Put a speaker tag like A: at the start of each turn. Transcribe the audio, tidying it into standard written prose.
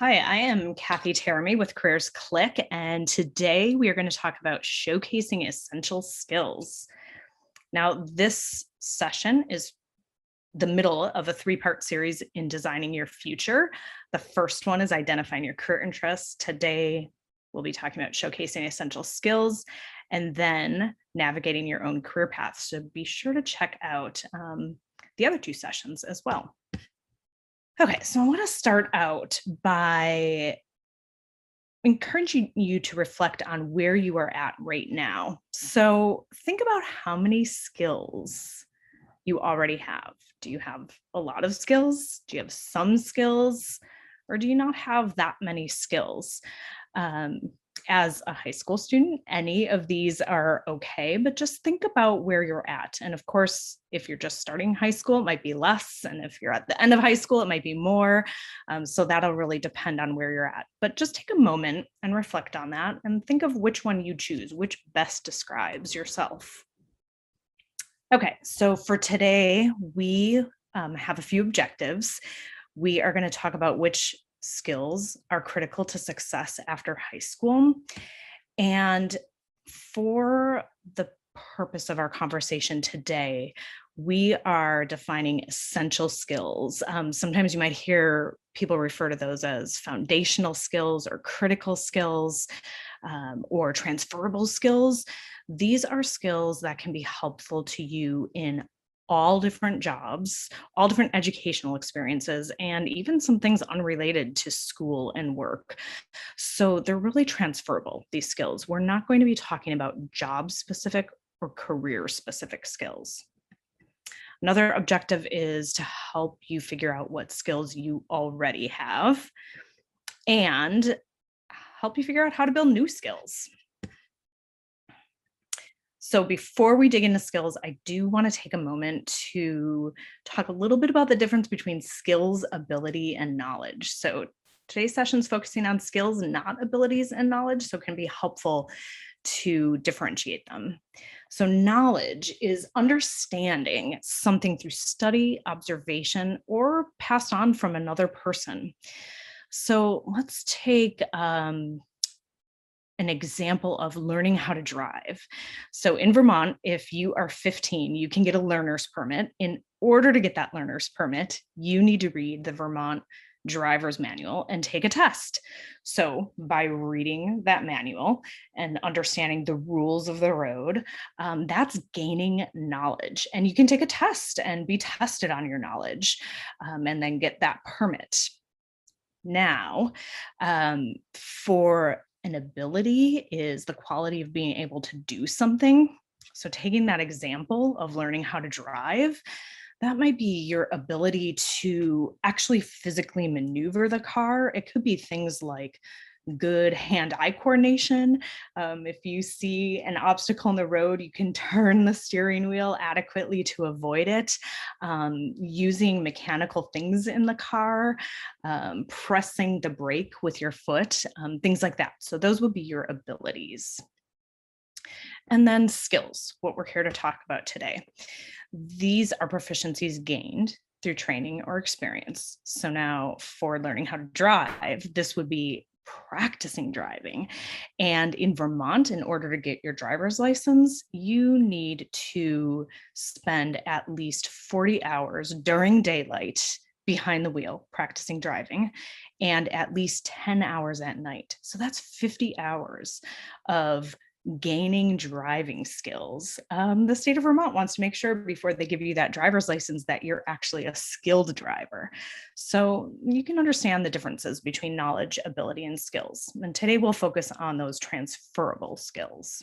A: Hi, I am Kathy Teramy with Careers CLiC, and today we are going to talk about showcasing essential skills. Now, this session is the middle of a three-part series in designing your future. The first one is identifying your career interests. Today, we'll be talking about showcasing essential skills and then navigating your own career path. So be sure to check out the other two sessions as well. Okay, so I want to start out by encouraging you to reflect on where you are at right now. So think about how many skills you already have. Do you have a lot of skills? Do you have some skills? Or do you not have that many skills? Um, as a high school student, any of these are okay, but just think about where you're at. And of course, if you're just starting high school, it might be less. And if you're at the end of high school, it might be more. So that'll really depend on where you're at. But just take a moment and reflect on that and think of which one you choose, which best describes yourself. Okay, so for today, we have a few objectives. We are going to talk about which skills are critical to success after high school. And for the purpose of our conversation today, we are defining essential skills. Sometimes you might hear people refer to those as foundational skills or critical skills or transferable skills. These are skills that can be helpful to you in all different jobs, all different educational experiences, and even some things unrelated to school and work. So they're really transferable, these skills. We're not going to be talking about job specific or career specific skills. Another objective is to help you figure out what skills you already have and help you figure out how to build new skills. So before we dig into skills, I do want to take a moment to talk a little bit about the difference between skills, ability, and knowledge. So today's session is focusing on skills, not abilities and knowledge, so it can be helpful to differentiate them. So knowledge is understanding something through study, observation, or passed on from another person. So let's take an example of learning how to drive. So in Vermont, if you are 15, you can get a learner's permit. In order to get that learner's permit, you need to read the Vermont driver's manual and take a test. So by reading that manual and understanding the rules of the road, that's gaining knowledge. And you can take a test and be tested on your knowledge and then get that permit. Now, for an ability is the quality of being able to do something. So taking that example of learning how to drive, that might be your ability to actually physically maneuver the car. It could be things like good hand-eye coordination. If you see an obstacle in the road, you can turn the steering wheel adequately to avoid it. Using mechanical things in the car, pressing the brake with your foot, things like that. So those would be your abilities. And then skills, what we're here to talk about today. These are proficiencies gained through training or experience. So now for learning how to drive, this would be practicing driving. And in Vermont, in order to get your driver's license, you need to spend at least 40 hours during daylight behind the wheel practicing driving and at least 10 hours at night. So that's 50 hours of gaining driving skills. The state of Vermont wants to make sure before they give you that driver's license that you're actually a skilled driver. So you can understand the differences between knowledge, ability, and skills. And today we'll focus on those transferable skills.